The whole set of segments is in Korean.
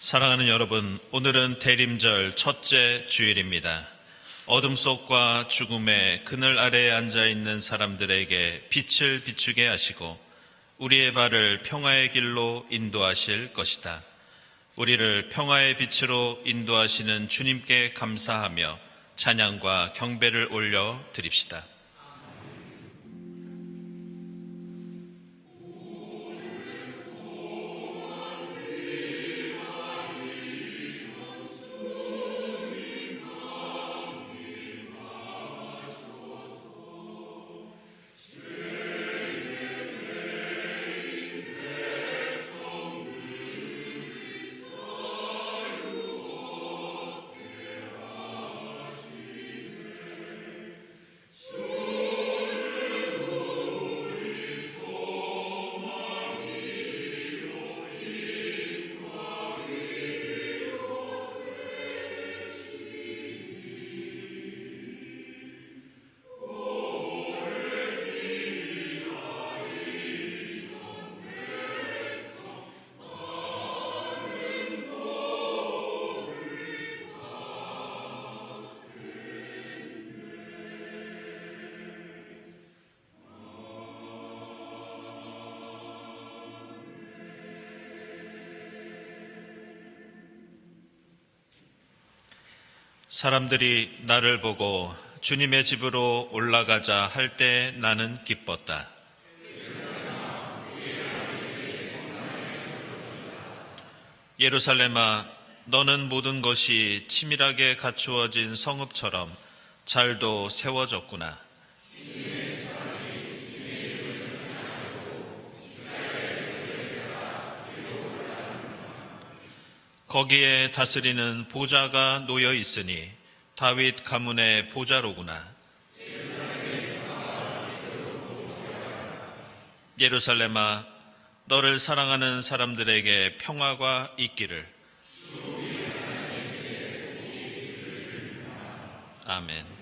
사랑하는 여러분, 오늘은 대림절 첫째 주일입니다. 어둠 속과 죽음의 그늘 아래에 앉아있는 사람들에게 빛을 비추게 하시고 우리의 발을 평화의 길로 인도하실 것이다. 우리를 평화의 빛으로 인도하시는 주님께 감사하며 찬양과 경배를 올려 드립시다. 사람들이 나를 보고 주님의 집으로 올라가자 할 때 나는 기뻤다. 예루살렘아, 너는 모든 것이 치밀하게 갖추어진 성읍처럼 잘도 세워졌구나. 거기에 다스리는 보좌가 놓여 있으니 다윗 가문의 보좌로구나. 예루살렘아, 너를 사랑하는 사람들에게 평화가 있기를. 아멘.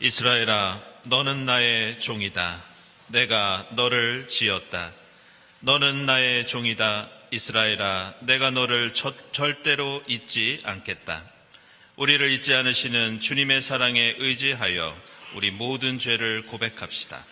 이스라엘아, 너는 나의 종이다. 내가 너를 지었다. 너는 나의 종이다. 이스라엘아, 내가 너를 절대로 잊지 않겠다. 우리를 잊지 않으시는 주님의 사랑에 의지하여 우리 모든 죄를 고백합시다.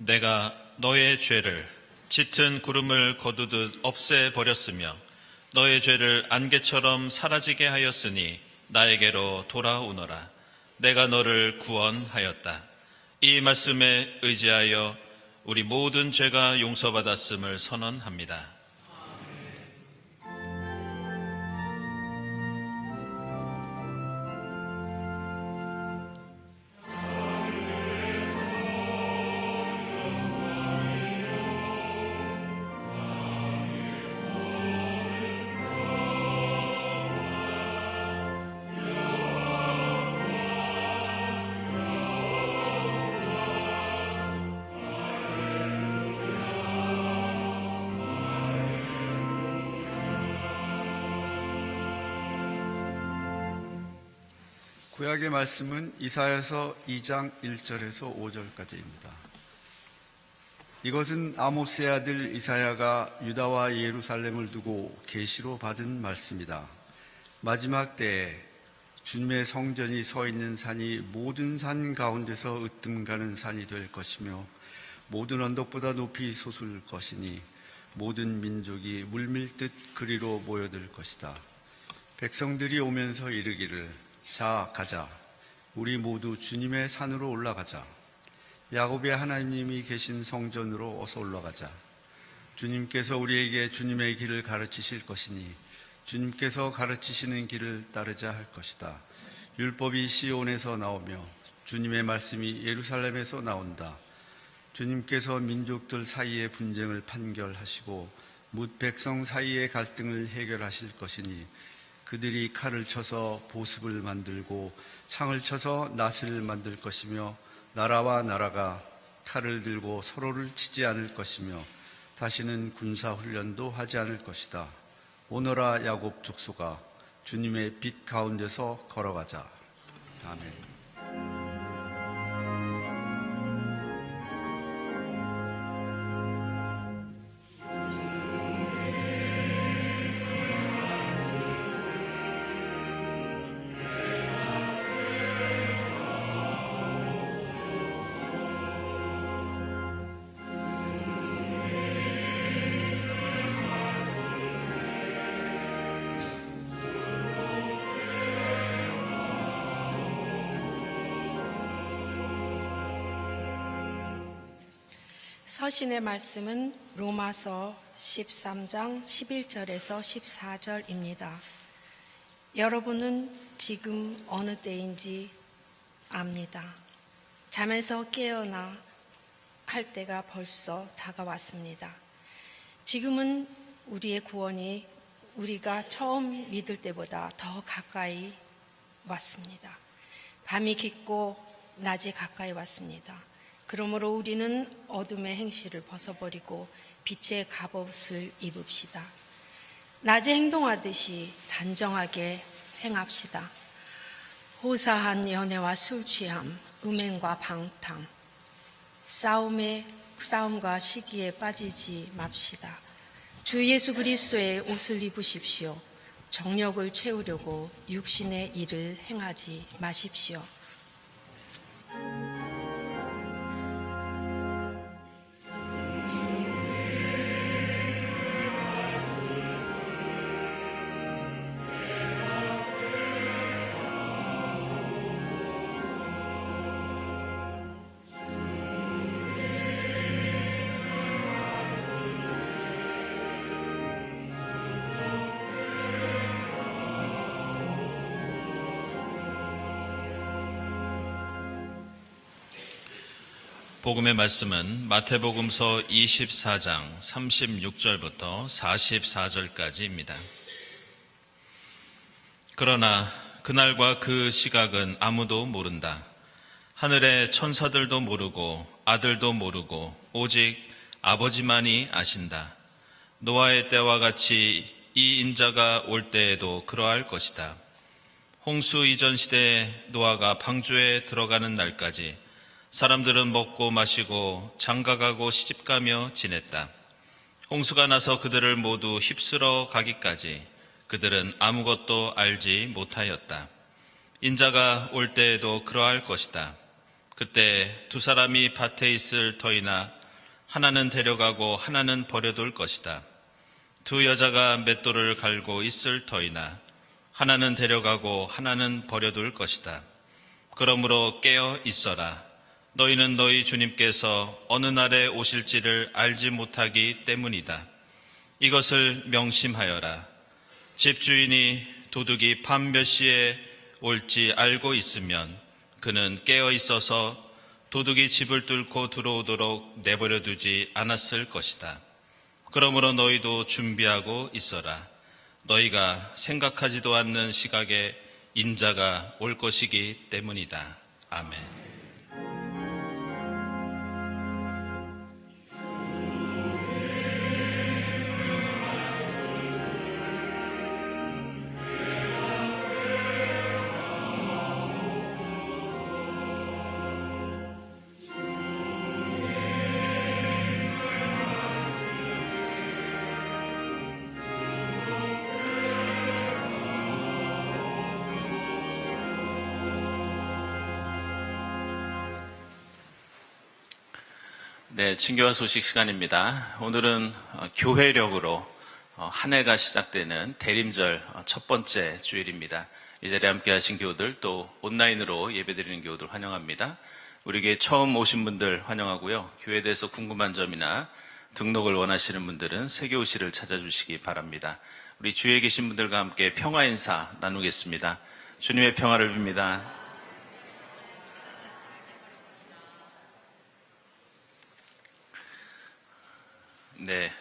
내가 너의 죄를 짙은 구름을 거두듯 없애버렸으며 너의 죄를 안개처럼 사라지게 하였으니 나에게로 돌아오너라. 내가 너를 구원하였다. 이 말씀에 의지하여 우리 모든 죄가 용서받았음을 선언합니다. 구약의 말씀은 이사야서 2장 1절에서 5절까지입니다. 이것은 아모스의 아들 이사야가 유다와 예루살렘을 두고 계시로 받은 말씀이다. 마지막 때에 주님의 성전이 서 있는 산이 모든 산 가운데서 으뜸가는 산이 될 것이며 모든 언덕보다 높이 솟을 것이니 모든 민족이 물밀듯 그리로 모여들 것이다. 백성들이 오면서 이르기를 자 가자, 우리 모두 주님의 산으로 올라가자. 야곱의 하나님이 계신 성전으로 어서 올라가자. 주님께서 우리에게 주님의 길을 가르치실 것이니 주님께서 가르치시는 길을 따르자 할 것이다. 율법이 시온에서 나오며 주님의 말씀이 예루살렘에서 나온다. 주님께서 민족들 사이의 분쟁을 판결하시고 뭇 백성 사이의 갈등을 해결하실 것이니 그들이 칼을 쳐서 보습을 만들고 창을 쳐서 낫을 만들 것이며 나라와 나라가 칼을 들고 서로를 치지 않을 것이며 다시는 군사훈련도 하지 않을 것이다. 오너라 야곱 족속아, 주님의 빛 가운데서 걸어가자. 아멘. 서신의 말씀은 로마서 13장 11절에서 14절입니다. 여러분은 지금 어느 때인지 압니다. 잠에서 깨어나 할 때가 벌써 다가왔습니다. 지금은 우리의 구원이 우리가 처음 믿을 때보다 더 가까이 왔습니다. 밤이 깊고 낮이 가까이 왔습니다. 그러므로 우리는 어둠의 행실을 벗어버리고 빛의 갑옷을 입읍시다. 낮에 행동하듯이 단정하게 행합시다. 호사한 연애와 술 취함, 음행과 방탕, 싸움과 시기에 빠지지 맙시다. 주 예수 그리스도의 옷을 입으십시오. 정욕을 채우려고 육신의 일을 행하지 마십시오. 복음의 말씀은 마태복음서 24장 36절부터 44절까지입니다. 그러나 그날과 그 시각은 아무도 모른다. 하늘의 천사들도 모르고 아들도 모르고 오직 아버지만이 아신다. 노아의 때와 같이 이 인자가 올 때에도 그러할 것이다. 홍수 이전 시대에 노아가 방주에 들어가는 날까지 사람들은 먹고 마시고 장가가고 시집가며 지냈다. 홍수가 나서 그들을 모두 휩쓸어 가기까지 그들은 아무것도 알지 못하였다. 인자가 올 때에도 그러할 것이다. 그때 두 사람이 밭에 있을 터이나 하나는 데려가고 하나는 버려둘 것이다. 두 여자가 맷돌을 갈고 있을 터이나 하나는 데려가고 하나는 버려둘 것이다. 그러므로 깨어 있어라. 너희는 너희 주님께서 어느 날에 오실지를 알지 못하기 때문이다. 이것을 명심하여라. 집주인이 도둑이 밤 몇 시에 올지 알고 있으면 그는 깨어 있어서 도둑이 집을 뚫고 들어오도록 내버려 두지 않았을 것이다. 그러므로 너희도 준비하고 있어라. 너희가 생각하지도 않는 시각에 인자가 올 것이기 때문이다. 아멘. 네, 친교와 소식 시간입니다. 오늘은 교회력으로 한 해가 시작되는 대림절 첫 번째 주일입니다. 이 자리에 함께 하신 교우들 또 온라인으로 예배드리는 교우들 환영합니다. 우리 교회 처음 오신 분들 환영하고요. 교회에 대해서 궁금한 점이나 등록을 원하시는 분들은 세교실을 찾아주시기 바랍니다. 우리 주위에 계신 분들과 함께 평화 인사 나누겠습니다. 주님의 평화를 빕니다. 네,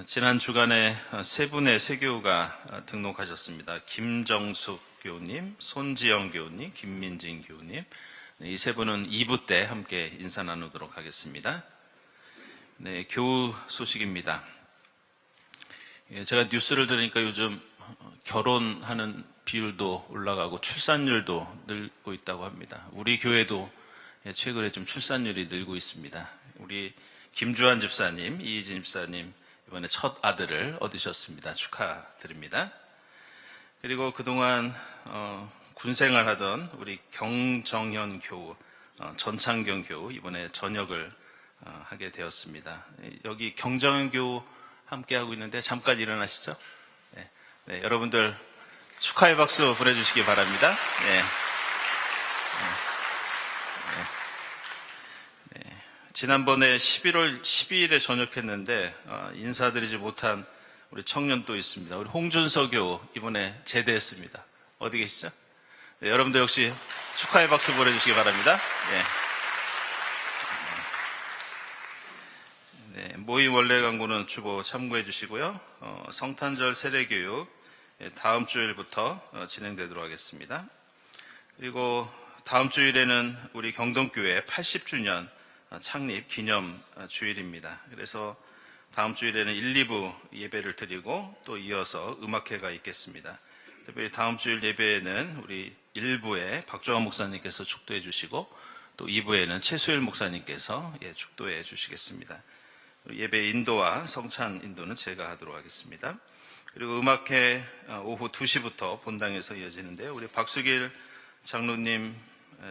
지난 주간에 세 분의 세교우가 등록하셨습니다. 김정숙 교우님, 손지영 교우님, 김민진 교우님. 이 세 분은 2부 때 함께 인사 나누도록 하겠습니다. 네, 교우 소식입니다. 제가 뉴스를 들으니까 요즘 결혼하는 비율도 올라가고 출산율도 늘고 있다고 합니다. 우리 교회도 최근에 좀 출산율이 늘고 있습니다. 우리 김주환 집사님, 이희진 집사님 이번에 첫 아들을 얻으셨습니다. 축하드립니다. 그리고 그동안 군생활하던 우리 경정현 교우, 전창경 교우 이번에 전역을 하게 되었습니다. 여기 경정현 교우 함께하고 있는데 잠깐 일어나시죠. 네, 네, 여러분들 축하의 박수 보내주시기 바랍니다. 네. 지난번에 11월 12일에 전역했는데 인사드리지 못한 우리 청년 또 있습니다. 우리 홍준서 교우 이번에 제대했습니다. 어디 계시죠? 네, 여러분들 역시 축하의 박수 보내주시기 바랍니다. 네, 모임 원래 광고는 주보 참고해 주시고요. 성탄절 세례교육 다음 주일부터 진행되도록 하겠습니다. 그리고 다음 주일에는 우리 경동교회 80주년 창립 기념 주일입니다. 그래서 다음 주일에는 1, 2부 예배를 드리고 또 이어서 음악회가 있겠습니다. 특별히 다음 주일 예배에는 우리 1부에 박종환 목사님께서 축도해 주시고 또 2부에는 최수일 목사님께서 축도해 주시겠습니다. 예배 인도와 성찬 인도는 제가 하도록 하겠습니다. 그리고 음악회 오후 2시부터 본당에서 이어지는데요. 우리 박수길 장로님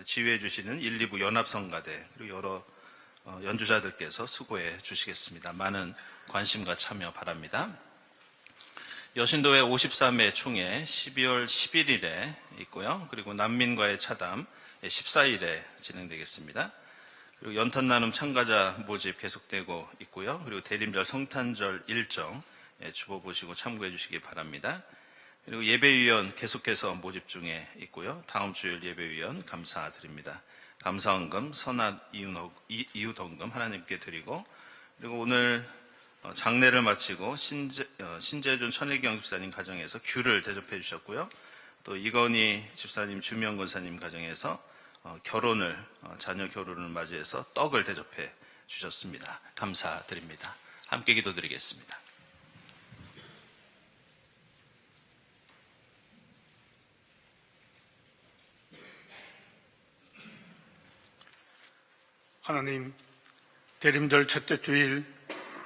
지휘해 주시는 1, 2부 연합성가대 그리고 여러 연주자들께서 수고해 주시겠습니다. 많은 관심과 참여 바랍니다. 여신도회 53회 총회 12월 11일에 있고요. 그리고 난민과의 차담 14일에 진행되겠습니다. 그리고 연탄 나눔 참가자 모집 계속되고 있고요. 그리고 대림절 성탄절 일정 주보 보시고 참고해 주시기 바랍니다. 그리고 예배위원 계속해서 모집 중에 있고요. 다음 주일 예배위원 감사드립니다. 감사헌금, 선한 이웃헌금 하나님께 드리고 그리고 오늘 장례를 마치고 신재준 천혜경 집사님 가정에서 귤을 대접해 주셨고요. 또 이건희 집사님, 주명 권사님 가정에서 자녀 결혼을 맞이해서 떡을 대접해 주셨습니다. 감사드립니다. 함께 기도드리겠습니다. 하나님, 대림절 첫째 주일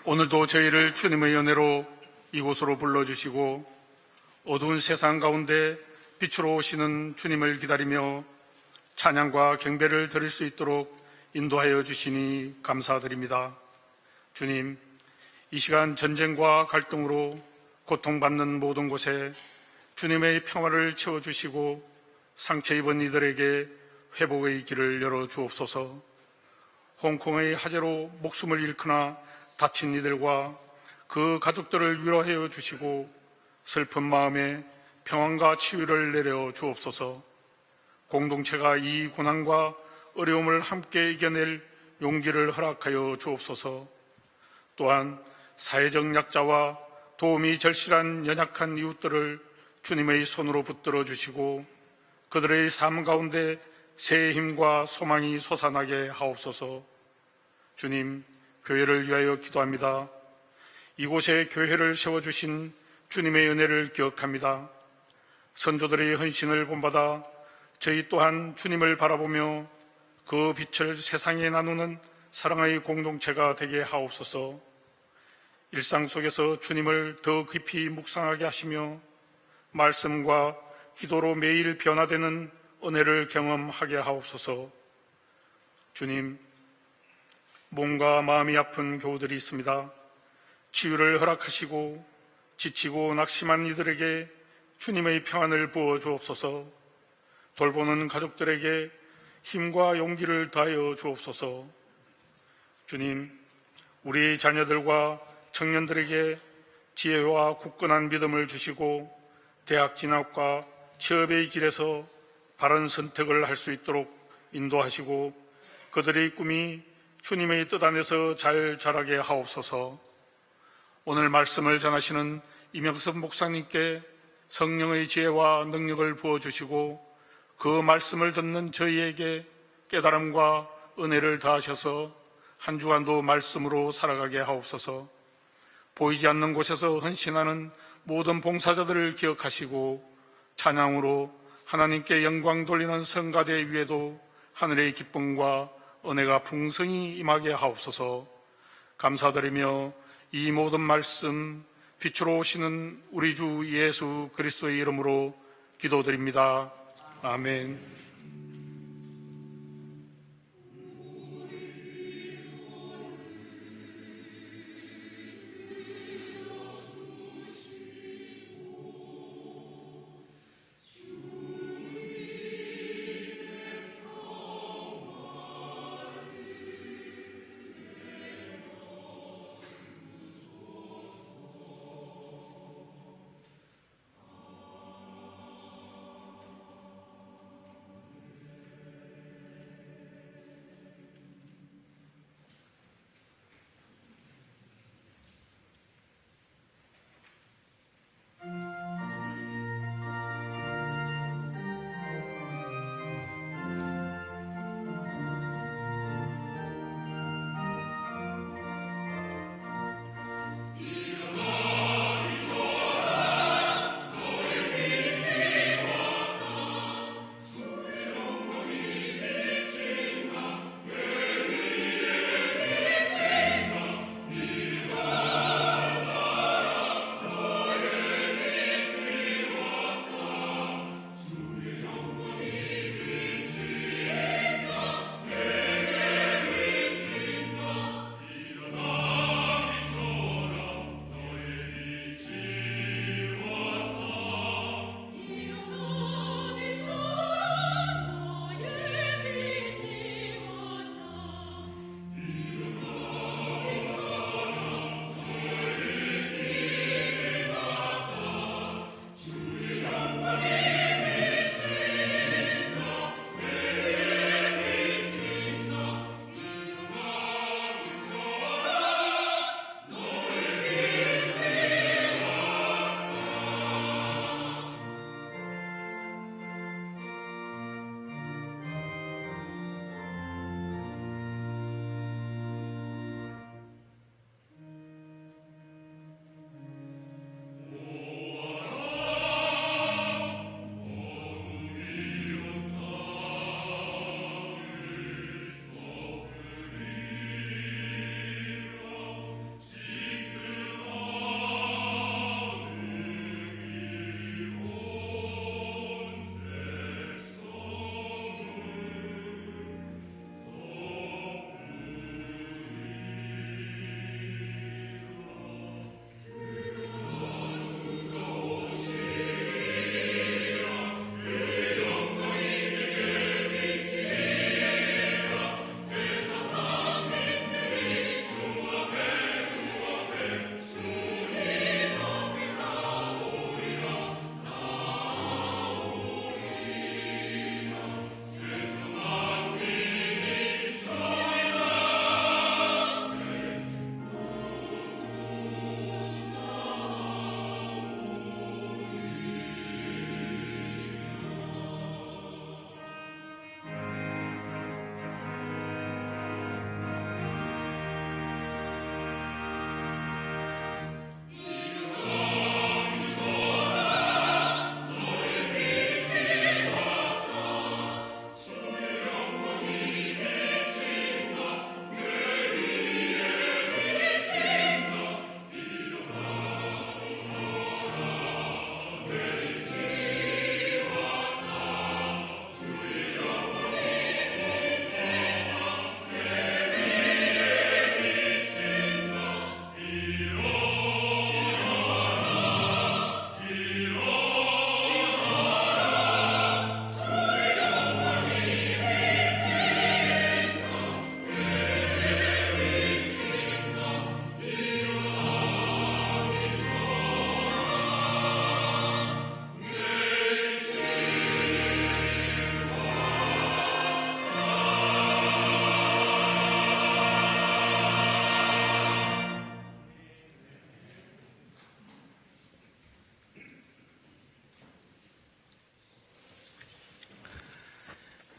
오늘도 저희를 주님의 은혜로 이곳으로 불러주시고 어두운 세상 가운데 빛으로 오시는 주님을 기다리며 찬양과 경배를 드릴 수 있도록 인도하여 주시니 감사드립니다. 주님, 이 시간 전쟁과 갈등으로 고통받는 모든 곳에 주님의 평화를 채워주시고 상처 입은 이들에게 회복의 길을 열어주옵소서. 홍콩의 화재로 목숨을 잃거나 다친 이들과 그 가족들을 위로하여 주시고 슬픈 마음에 평안과 치유를 내려 주옵소서. 공동체가 이 고난과 어려움을 함께 이겨낼 용기를 허락하여 주옵소서. 또한 사회적 약자와 도움이 절실한 연약한 이웃들을 주님의 손으로 붙들어 주시고 그들의 삶 가운데 새 힘과 소망이 솟아나게 하옵소서. 주님, 교회를 위하여 기도합니다. 이곳에 교회를 세워주신 주님의 은혜를 기억합니다. 선조들의 헌신을 본받아 저희 또한 주님을 바라보며 그 빛을 세상에 나누는 사랑의 공동체가 되게 하옵소서. 일상 속에서 주님을 더 깊이 묵상하게 하시며 말씀과 기도로 매일 변화되는 은혜를 경험하게 하옵소서. 주님, 몸과 마음이 아픈 교우들이 있습니다. 치유를 허락하시고 지치고 낙심한 이들에게 주님의 평안을 부어 주옵소서. 돌보는 가족들에게 힘과 용기를 다하여 주옵소서. 주님, 우리 자녀들과 청년들에게 지혜와 굳건한 믿음을 주시고 대학 진학과 취업의 길에서 바른 선택을 할 수 있도록 인도하시고 그들의 꿈이 주님의 뜻 안에서 잘 자라게 하옵소서. 오늘 말씀을 전하시는 이명섭 목사님께 성령의 지혜와 능력을 부어주시고 그 말씀을 듣는 저희에게 깨달음과 은혜를 다하셔서 한 주간도 말씀으로 살아가게 하옵소서. 보이지 않는 곳에서 헌신하는 모든 봉사자들을 기억하시고 찬양으로 하나님께 영광 돌리는 성가대 위에도 하늘의 기쁨과 은혜가 풍성히 임하게 하옵소서. 감사드리며 이 모든 말씀 빛으로 오시는 우리 주 예수 그리스도의 이름으로 기도드립니다. 아멘.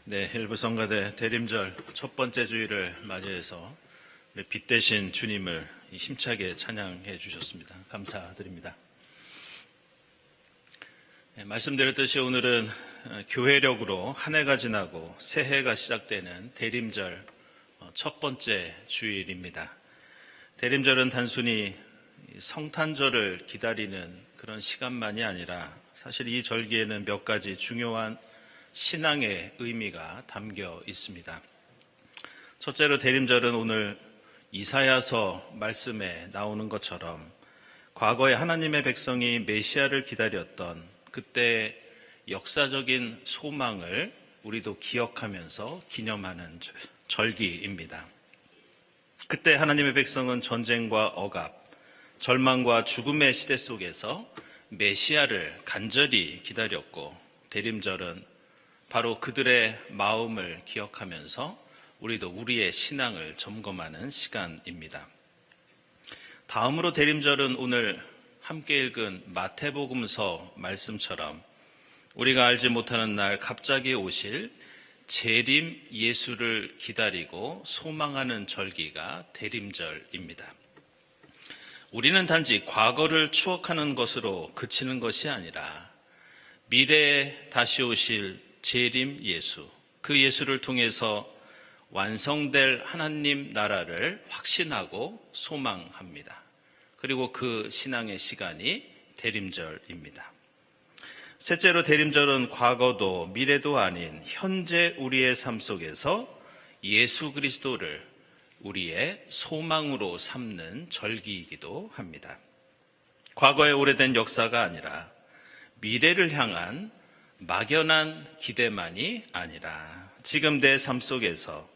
네, 일부 성가대 대림절 첫 번째 주일을 맞이해서 우리 빛 대신 주님을 힘차게 찬양해 주셨습니다. 감사드립니다. 네, 말씀드렸듯이 오늘은 교회력으로 한 해가 지나고 새해가 시작되는 대림절 첫 번째 주일입니다. 대림절은 단순히 성탄절을 기다리는 그런 시간만이 아니라 사실 이 절기에는 몇 가지 중요한 신앙의 의미가 담겨 있습니다. 첫째로 대림절은 오늘 이사야서 말씀에 나오는 것처럼 과거에 하나님의 백성이 메시아를 기다렸던 그때의 역사적인 소망을 우리도 기억하면서 기념하는 절기입니다. 그때 하나님의 백성은 전쟁과 억압, 절망과 죽음의 시대 속에서 메시아를 간절히 기다렸고 대림절은 바로 그들의 마음을 기억하면서 우리도 우리의 신앙을 점검하는 시간입니다. 다음으로 대림절은 오늘 함께 읽은 마태복음서 말씀처럼 우리가 알지 못하는 날 갑자기 오실 재림 예수를 기다리고 소망하는 절기가 대림절입니다. 우리는 단지 과거를 추억하는 것으로 그치는 것이 아니라 미래에 다시 오실 재림 예수, 그 예수를 통해서 완성될 하나님 나라를 확신하고 소망합니다. 그리고 그 신앙의 시간이 대림절입니다. 셋째로 대림절은 과거도 미래도 아닌 현재 우리의 삶 속에서 예수 그리스도를 우리의 소망으로 삼는 절기이기도 합니다. 과거의 오래된 역사가 아니라 미래를 향한 막연한 기대만이 아니라 지금 내 삶 속에서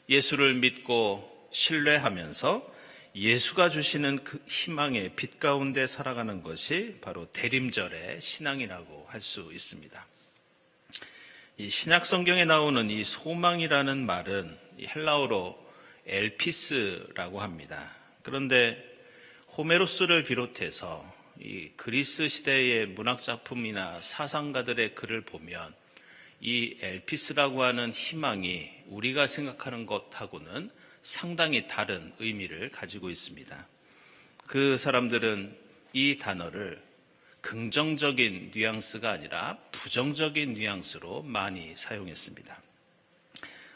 예수를 믿고 신뢰하면서 예수가 주시는 그 희망의 빛 가운데 살아가는 것이 바로 대림절의 신앙이라고 할 수 있습니다. 이 신약 성경에 나오는 이 소망이라는 말은 헬라어로 엘피스라고 합니다. 그런데 호메로스를 비롯해서 이 그리스 시대의 문학작품이나 사상가들의 글을 보면 이 엘피스라고 하는 희망이 우리가 생각하는 것하고는 상당히 다른 의미를 가지고 있습니다. 그 사람들은 이 단어를 긍정적인 뉘앙스가 아니라 부정적인 뉘앙스로 많이 사용했습니다.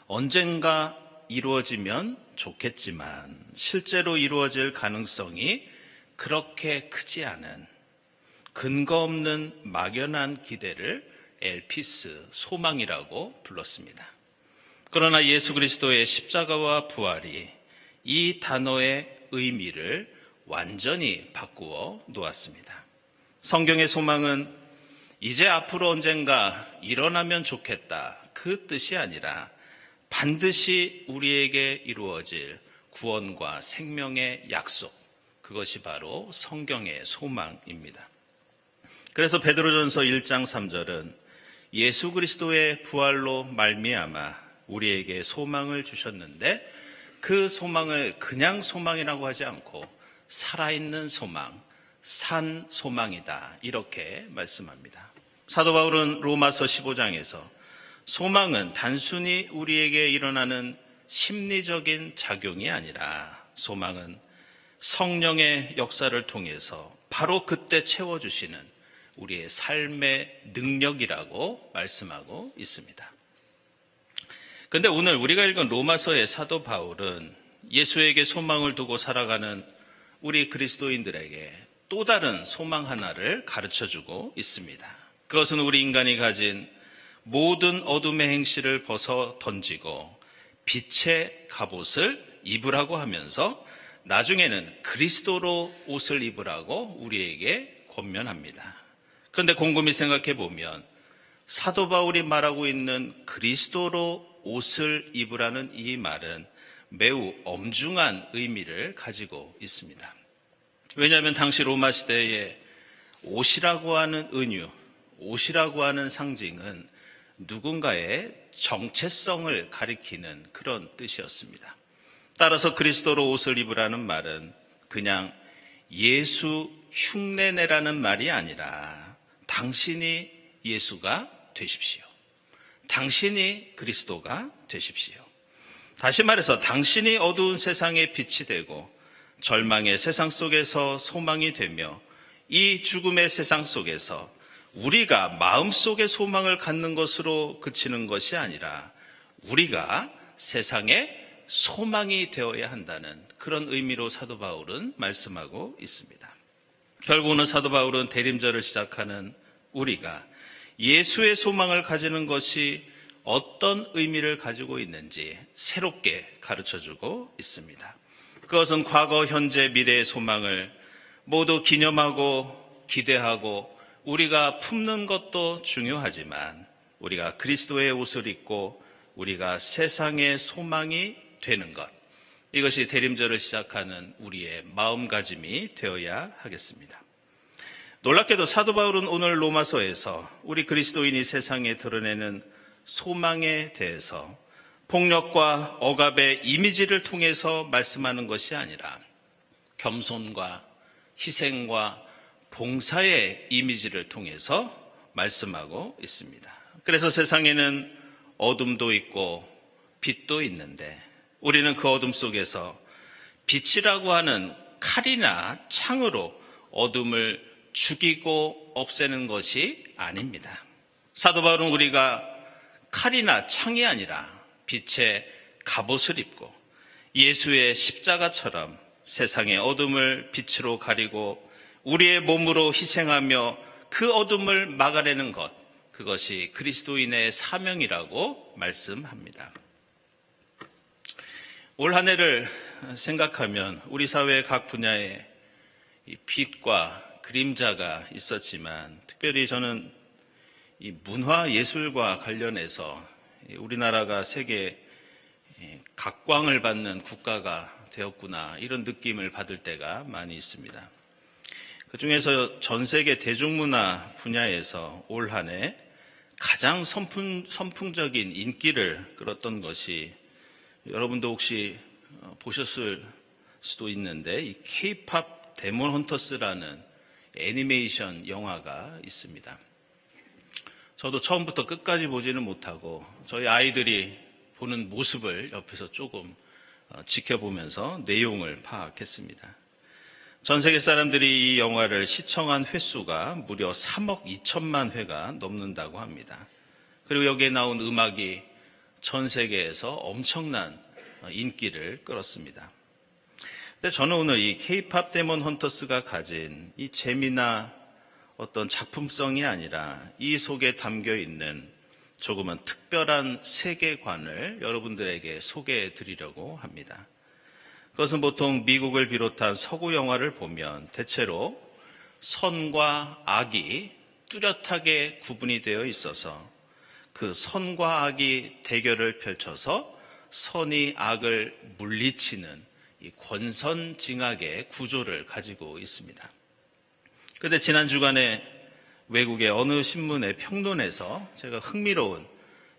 언젠가 이루어지면 좋겠지만 실제로 이루어질 가능성이 그렇게 크지 않은 근거 없는 막연한 기대를 엘피스, 소망이라고 불렀습니다. 그러나 예수 그리스도의 십자가와 부활이 이 단어의 의미를 완전히 바꾸어 놓았습니다. 성경의 소망은 이제 앞으로 언젠가 일어나면 좋겠다, 그 뜻이 아니라 반드시 우리에게 이루어질 구원과 생명의 약속, 그것이 바로 성경의 소망입니다. 그래서 베드로전서 1장 3절은 예수 그리스도의 부활로 말미암아 우리에게 소망을 주셨는데 그 소망을 그냥 소망이라고 하지 않고 살아있는 소망, 산 소망이다, 이렇게 말씀합니다. 사도 바울은 로마서 15장에서 소망은 단순히 우리에게 일어나는 심리적인 작용이 아니라 소망은 성령의 역사를 통해서 바로 그때 채워주시는 우리의 삶의 능력이라고 말씀하고 있습니다. 그런데 오늘 우리가 읽은 로마서의 사도 바울은 예수에게 소망을 두고 살아가는 우리 그리스도인들에게 또 다른 소망 하나를 가르쳐주고 있습니다. 그것은 우리 인간이 가진 모든 어둠의 행실을 벗어 던지고 빛의 갑옷을 입으라고 하면서 나중에는 그리스도로 옷을 입으라고 우리에게 권면합니다. 그런데 곰곰이 생각해 보면 사도 바울이 말하고 있는 그리스도로 옷을 입으라는 이 말은 매우 엄중한 의미를 가지고 있습니다. 왜냐하면 당시 로마 시대에 옷이라고 하는 은유, 옷이라고 하는 상징은 누군가의 정체성을 가리키는 그런 뜻이었습니다. 따라서 그리스도로 옷을 입으라는 말은 그냥 예수 흉내내라는 말이 아니라 당신이 예수가 되십시오. 당신이 그리스도가 되십시오. 다시 말해서 당신이 어두운 세상의 빛이 되고 절망의 세상 속에서 소망이 되며 이 죽음의 세상 속에서 우리가 마음속에 소망을 갖는 것으로 그치는 것이 아니라 우리가 세상에 소망이 되어야 한다는 그런 의미로 사도 바울은 말씀하고 있습니다. 결국은 사도 바울은 대림절을 시작하는 우리가 예수의 소망을 가지는 것이 어떤 의미를 가지고 있는지 새롭게 가르쳐주고 있습니다. 그것은 과거, 현재, 미래의 소망을 모두 기념하고 기대하고 우리가 품는 것도 중요하지만 우리가 그리스도의 옷을 입고 우리가 세상의 소망이 되는 것, 이것이 대림절을 시작하는 우리의 마음가짐이 되어야 하겠습니다. 놀랍게도 사도 바울은 오늘 로마서에서 우리 그리스도인이 세상에 드러내는 소망에 대해서 폭력과 억압의 이미지를 통해서 말씀하는 것이 아니라 겸손과 희생과 봉사의 이미지를 통해서 말씀하고 있습니다. 그래서 세상에는 어둠도 있고 빛도 있는데 우리는 그 어둠 속에서 빛이라고 하는 칼이나 창으로 어둠을 죽이고 없애는 것이 아닙니다. 사도 바울은 우리가 칼이나 창이 아니라 빛의 갑옷을 입고 예수의 십자가처럼 세상의 어둠을 빛으로 가리고 우리의 몸으로 희생하며 그 어둠을 막아내는 것, 그것이 그리스도인의 사명이라고 말씀합니다. 올 한 해를 생각하면 우리 사회의 각 분야에 이 빛과 그림자가 있었지만 특별히 저는 이 문화 예술과 관련해서 우리나라가 세계 각광을 받는 국가가 되었구나 이런 느낌을 받을 때가 많이 있습니다. 그중에서 전 세계 대중문화 분야에서 올 한 해 가장 선풍적인 인기를 끌었던 것이 여러분도 혹시 보셨을 수도 있는데 이 K-팝 데몬 헌터스라는 애니메이션 영화가 있습니다. 저도 처음부터 끝까지 보지는 못하고 저희 아이들이 보는 모습을 옆에서 조금 지켜보면서 내용을 파악했습니다. 전 세계 사람들이 이 영화를 시청한 횟수가 무려 3억 2천만 회가 넘는다고 합니다. 그리고 여기에 나온 음악이 전 세계에서 엄청난 인기를 끌었습니다. 근데 저는 오늘 이 K-팝 데몬 헌터스가 가진 이 재미나 어떤 작품성이 아니라 이 속에 담겨 있는 조금은 특별한 세계관을 여러분들에게 소개해 드리려고 합니다. 그것은 보통 미국을 비롯한 서구 영화를 보면 대체로 선과 악이 뚜렷하게 구분이 되어 있어서 그 선과 악이 대결을 펼쳐서 선이 악을 물리치는 이 권선징악의 구조를 가지고 있습니다. 그런데 지난 주간에 외국의 어느 신문의 평론에서 제가 흥미로운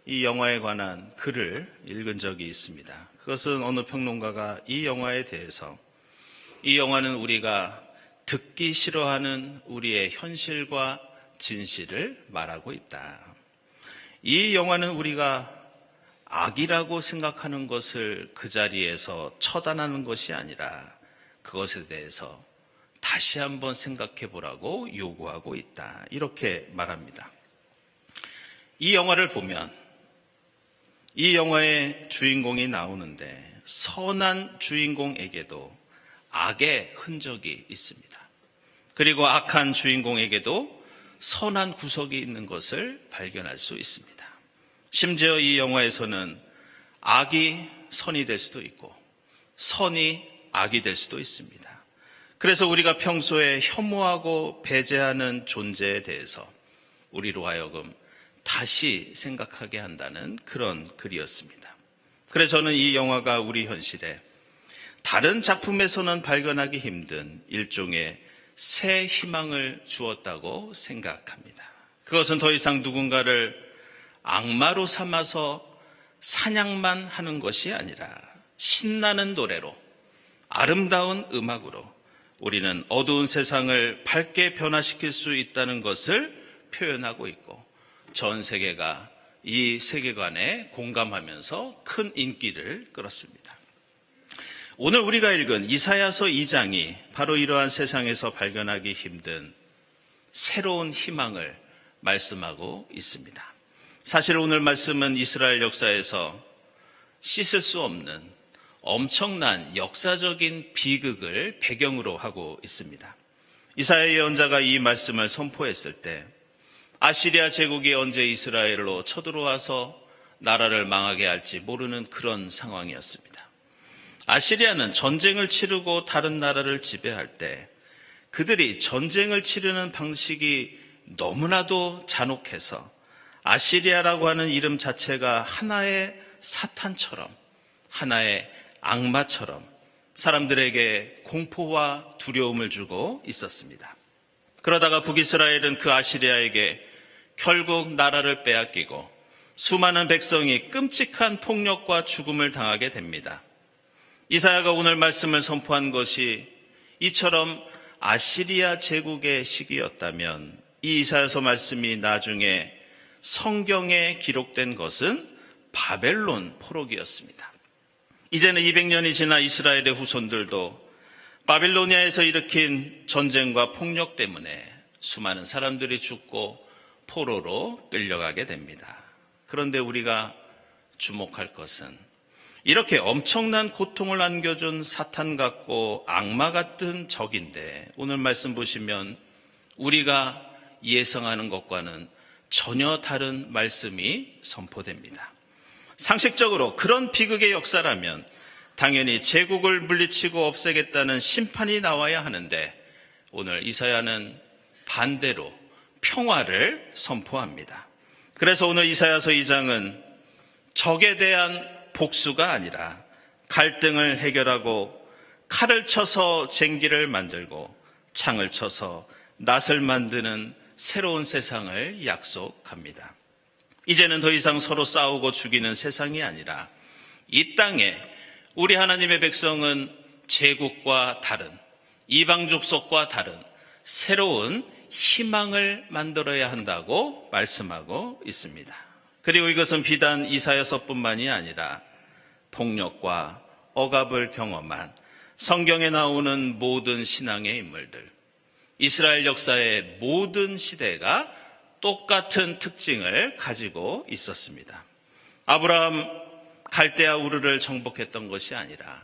이 영화에 관한 글을 읽은 적이 있습니다. 그것은 어느 평론가가 이 영화에 대해서 이 영화는 우리가 듣기 싫어하는 우리의 현실과 진실을 말하고 있다. 이 영화는 우리가 악이라고 생각하는 것을 그 자리에서 처단하는 것이 아니라 그것에 대해서 다시 한번 생각해 보라고 요구하고 있다. 이렇게 말합니다. 이 영화를 보면 이 영화의 주인공이 나오는데 선한 주인공에게도 악의 흔적이 있습니다. 그리고 악한 주인공에게도 선한 구석이 있는 것을 발견할 수 있습니다. 심지어 이 영화에서는 악이 선이 될 수도 있고 선이 악이 될 수도 있습니다. 그래서 우리가 평소에 혐오하고 배제하는 존재에 대해서 우리로 하여금 다시 생각하게 한다는 그런 글이었습니다. 그래서 저는 이 영화가 우리 현실에 다른 작품에서는 발견하기 힘든 일종의 새 희망을 주었다고 생각합니다. 그것은 더 이상 누군가를 악마로 삼아서 사냥만 하는 것이 아니라 신나는 노래로 아름다운 음악으로 우리는 어두운 세상을 밝게 변화시킬 수 있다는 것을 표현하고 있고 전 세계가 이 세계관에 공감하면서 큰 인기를 끌었습니다. 오늘 우리가 읽은 이사야서 2장이 바로 이러한 세상에서 발견하기 힘든 새로운 희망을 말씀하고 있습니다. 사실 오늘 말씀은 이스라엘 역사에서 씻을 수 없는 엄청난 역사적인 비극을 배경으로 하고 있습니다. 이사야 예언자가 이 말씀을 선포했을 때 아시리아 제국이 언제 이스라엘로 쳐들어와서 나라를 망하게 할지 모르는 그런 상황이었습니다. 아시리아는 전쟁을 치르고 다른 나라를 지배할 때 그들이 전쟁을 치르는 방식이 너무나도 잔혹해서 아시리아라고 하는 이름 자체가 하나의 사탄처럼, 하나의 악마처럼 사람들에게 공포와 두려움을 주고 있었습니다. 그러다가 북이스라엘은 그 아시리아에게 결국 나라를 빼앗기고 수많은 백성이 끔찍한 폭력과 죽음을 당하게 됩니다. 이사야가 오늘 말씀을 선포한 것이 이처럼 아시리아 제국의 시기였다면 이 이사야서 말씀이 나중에 성경에 기록된 것은 바벨론 포로기였습니다. 이제는 200년이 지나 이스라엘의 후손들도 바빌로니아에서 일으킨 전쟁과 폭력 때문에 수많은 사람들이 죽고 포로로 끌려가게 됩니다. 그런데 우리가 주목할 것은 이렇게 엄청난 고통을 안겨준 사탄 같고 악마 같은 적인데 오늘 말씀 보시면 우리가 예상하는 것과는 전혀 다른 말씀이 선포됩니다. 상식적으로 그런 비극의 역사라면 당연히 제국을 물리치고 없애겠다는 심판이 나와야 하는데 오늘 이사야는 반대로 평화를 선포합니다. 그래서 오늘 이사야서 2장은 적에 대한 복수가 아니라 갈등을 해결하고 칼을 쳐서 쟁기를 만들고 창을 쳐서 낫을 만드는 새로운 세상을 약속합니다. 이제는 더 이상 서로 싸우고 죽이는 세상이 아니라 이 땅에 우리 하나님의 백성은 제국과 다른 이방 족속과 다른 새로운 희망을 만들어야 한다고 말씀하고 있습니다. 그리고 이것은 비단 이사야서뿐만이 아니라 폭력과 억압을 경험한 성경에 나오는 모든 신앙의 인물들, 이스라엘 역사의 모든 시대가 똑같은 특징을 가지고 있었습니다. 아브라함 갈대아 우르를 정복했던 것이 아니라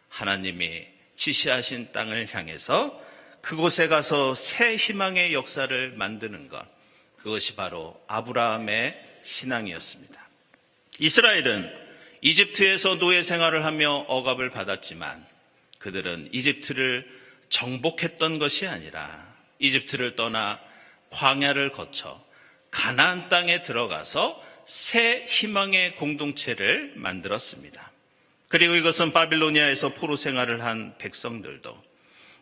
하나님이 지시하신 땅을 향해서 그곳에 가서 새 희망의 역사를 만드는 것, 그것이 바로 아브라함의 신앙이었습니다. 이스라엘은 이집트에서 노예 생활을 하며 억압을 받았지만 그들은 이집트를 정복했던 것이 아니라 이집트를 떠나 광야를 거쳐 가나안 땅에 들어가서 새 희망의 공동체를 만들었습니다. 그리고 이것은 바빌로니아에서 포로 생활을 한 백성들도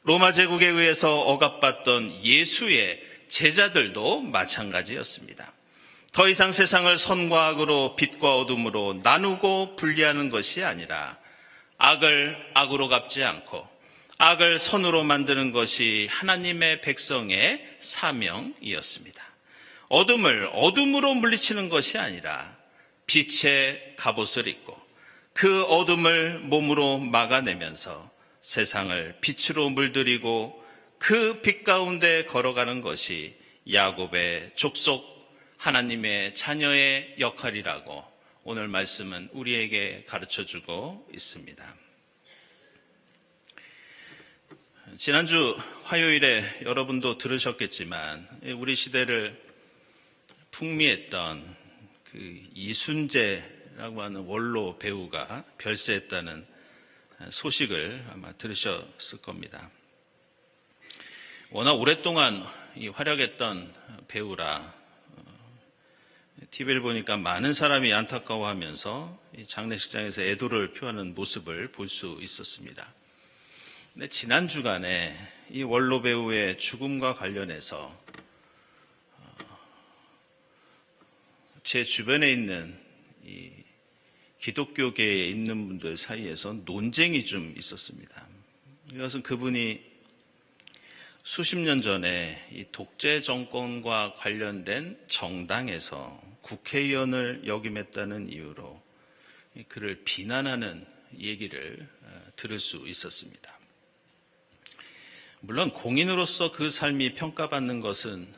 로마 제국에 의해서 억압받던 예수의 제자들도 마찬가지였습니다. 더 이상 세상을 선과 악으로 빛과 어둠으로 나누고 분리하는 것이 아니라 악을 악으로 갚지 않고 악을 선으로 만드는 것이 하나님의 백성의 사명이었습니다. 어둠을 어둠으로 물리치는 것이 아니라 빛의 갑옷을 입고 그 어둠을 몸으로 막아내면서 세상을 빛으로 물들이고 그 빛 가운데 걸어가는 것이 야곱의 족속 하나님의 자녀의 역할이라고 오늘 말씀은 우리에게 가르쳐주고 있습니다. 지난주 화요일에 여러분도 들으셨겠지만 우리 시대를 풍미했던 그 이순재라고 하는 원로 배우가 별세했다는 소식을 아마 들으셨을 겁니다. 워낙 오랫동안 활약했던 배우라 TV를 보니까 많은 사람이 안타까워하면서 장례식장에서 애도를 표하는 모습을 볼 수 있었습니다. 근데 지난 주간에 이 원로 배우의 죽음과 관련해서 제 주변에 있는 이 기독교계에 있는 분들 사이에서 논쟁이 좀 있었습니다. 이것은 그분이 수십 년 전에 이 독재 정권과 관련된 정당에서 국회의원을 역임했다는 이유로 그를 비난하는 얘기를 들을 수 있었습니다. 물론 공인으로서 그 삶이 평가받는 것은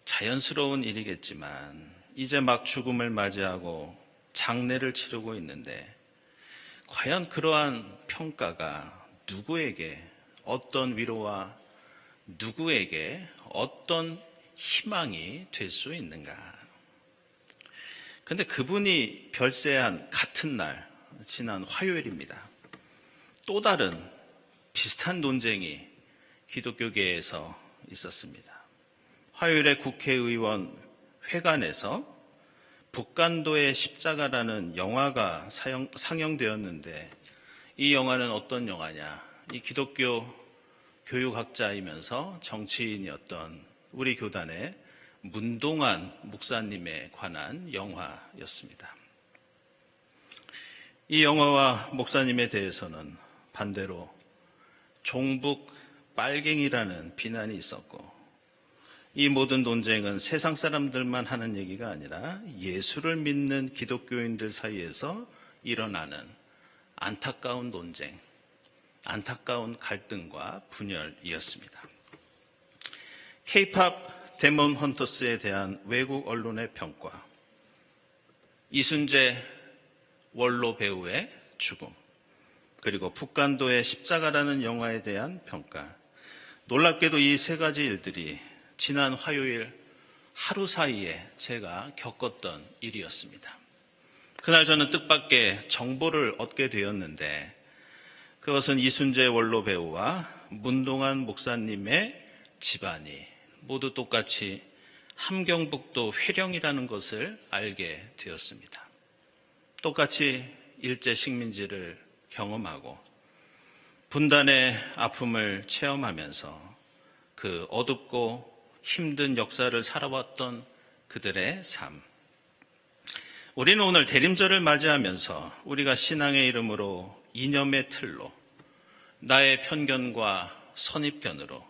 자연스러운 일이겠지만 이제 막 죽음을 맞이하고 장례를 치르고 있는데 과연 그러한 평가가 누구에게 어떤 위로와 누구에게 어떤 희망이 될 수 있는가? 근데 그분이 별세한 같은 날, 지난 화요일입니다. 또 다른 비슷한 논쟁이 기독교계에서 있었습니다. 화요일에 국회의원 회관에서 북간도의 십자가라는 영화가 상영되었는데 이 영화는 어떤 영화냐? 이 기독교 교육학자이면서 정치인이었던 우리 교단의 문동환 목사님에 관한 영화였습니다. 이 영화와 목사님에 대해서는 반대로 종북 빨갱이라는 비난이 있었고 이 모든 논쟁은 세상 사람들만 하는 얘기가 아니라 예수를 믿는 기독교인들 사이에서 일어나는 안타까운 논쟁, 안타까운 갈등과 분열이었습니다. K-팝 데몬 헌터스에 대한 외국 언론의 평가, 이순재 원로 배우의 죽음, 그리고 북간도의 십자가라는 영화에 대한 평가. 놀랍게도 이 세 가지 일들이 지난 화요일 하루 사이에 제가 겪었던 일이었습니다. 그날 저는 뜻밖의 정보를 얻게 되었는데 그것은 이순재 원로 배우와 문동환 목사님의 집안이 모두 똑같이 함경북도 회령이라는 것을 알게 되었습니다. 똑같이 일제 식민지를 경험하고 분단의 아픔을 체험하면서 그 어둡고 힘든 역사를 살아왔던 그들의 삶. 우리는 오늘 대림절을 맞이하면서 우리가 신앙의 이름으로 이념의 틀로 나의 편견과 선입견으로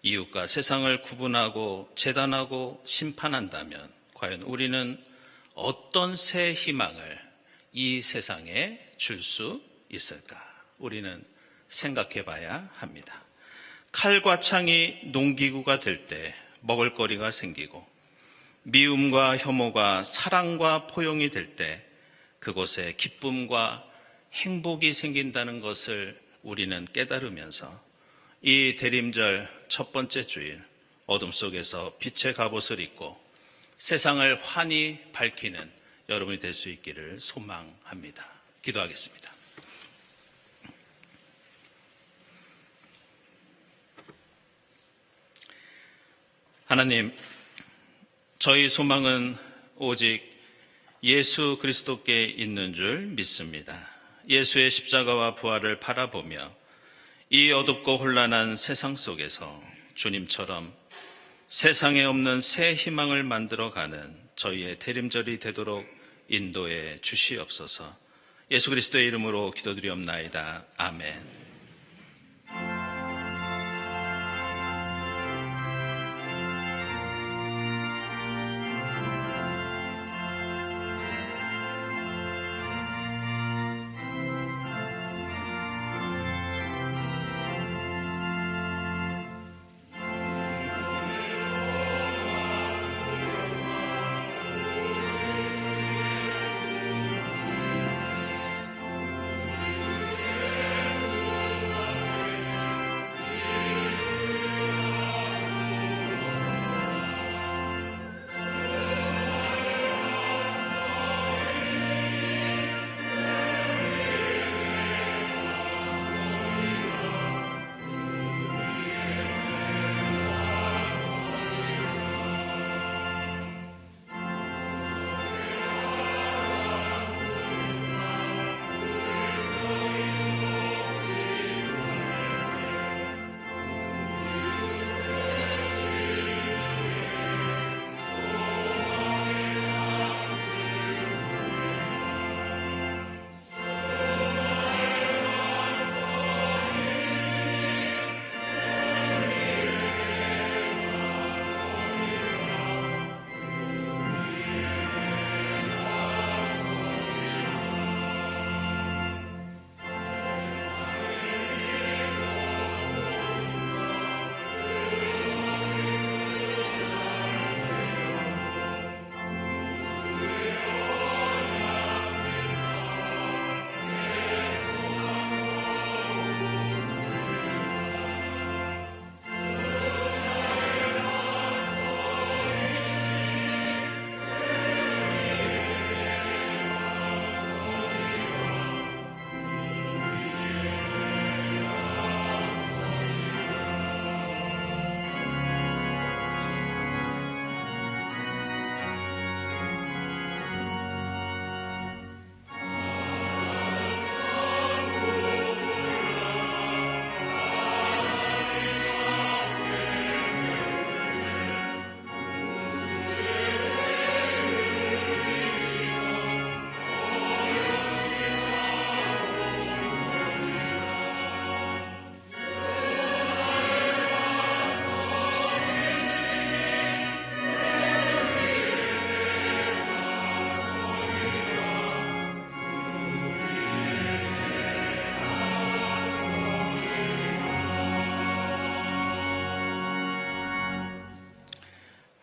이웃과 세상을 구분하고 재단하고 심판한다면 과연 우리는 어떤 새 희망을 이 세상에 줄 수 있을까? 우리는 생각해 봐야 합니다. 칼과 창이 농기구가 될 때 먹을거리가 생기고 미움과 혐오가 사랑과 포용이 될 때 그곳에 기쁨과 행복이 생긴다는 것을 우리는 깨달으면서 이 대림절 첫 번째 주일 어둠 속에서 빛의 갑옷을 입고 세상을 환히 밝히는 여러분이 될 수 있기를 소망합니다. 기도하겠습니다. 하나님, 저희 소망은 오직 예수 그리스도께 있는 줄 믿습니다. 예수의 십자가와 부활을 바라보며 이 어둡고 혼란한 세상 속에서 주님처럼 세상에 없는 새 희망을 만들어가는 저희의 대림절이 되도록 인도해 주시옵소서. 예수 그리스도의 이름으로 기도드리옵나이다. 아멘.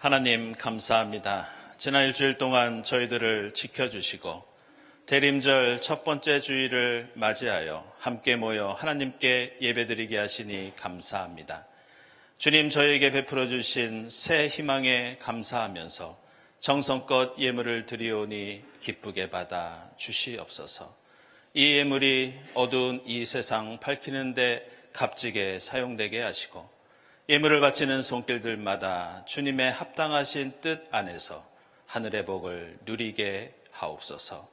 하나님 감사합니다. 지난 일주일 동안 저희들을 지켜주시고 대림절 첫 번째 주일을 맞이하여 함께 모여 하나님께 예배드리게 하시니 감사합니다. 주님, 저에게 베풀어 주신 새 희망에 감사하면서 정성껏 예물을 드리오니 기쁘게 받아 주시옵소서. 이 예물이 어두운 이 세상 밝히는데 값지게 사용되게 하시고 예물을 바치는 손길들마다 주님의 합당하신 뜻 안에서 하늘의 복을 누리게 하옵소서.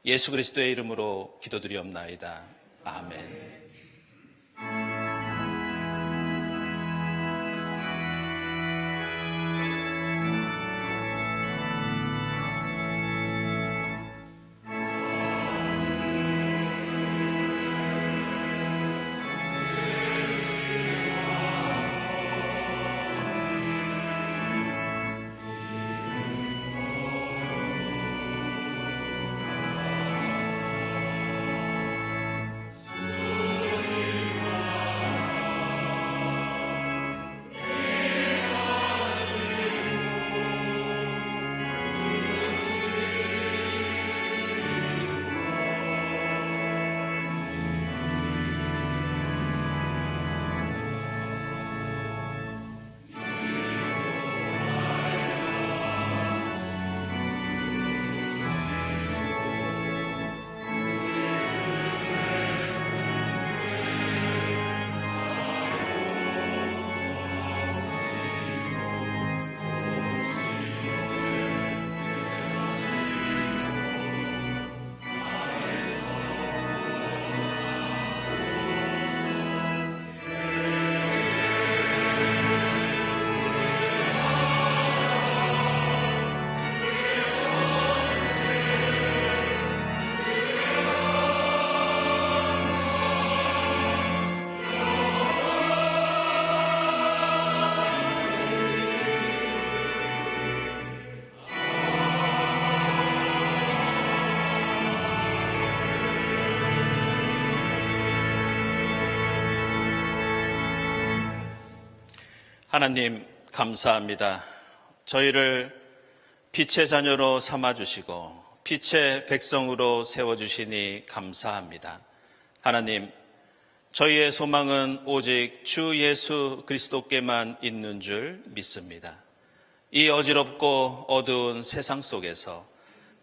예수 그리스도의 이름으로 기도드리옵나이다. 아멘. 하나님 감사합니다. 저희를 빛의 자녀로 삼아주시고 빛의 백성으로 세워주시니 감사합니다. 하나님, 저희의 소망은 오직 주 예수 그리스도께만 있는 줄 믿습니다. 이 어지럽고 어두운 세상 속에서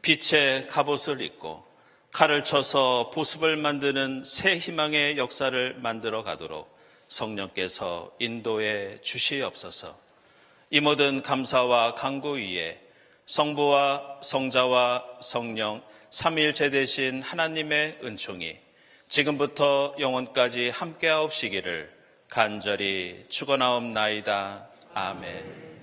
빛의 갑옷을 입고 칼을 쳐서 보습을 만드는 새 희망의 역사를 만들어 가도록 성령께서 인도해 주시옵소서. 이 모든 감사와 간구 위에 성부와 성자와 성령 삼위일체 되신 하나님의 은총이 지금부터 영원까지 함께하옵시기를 간절히 축원하옵나이다. 아멘.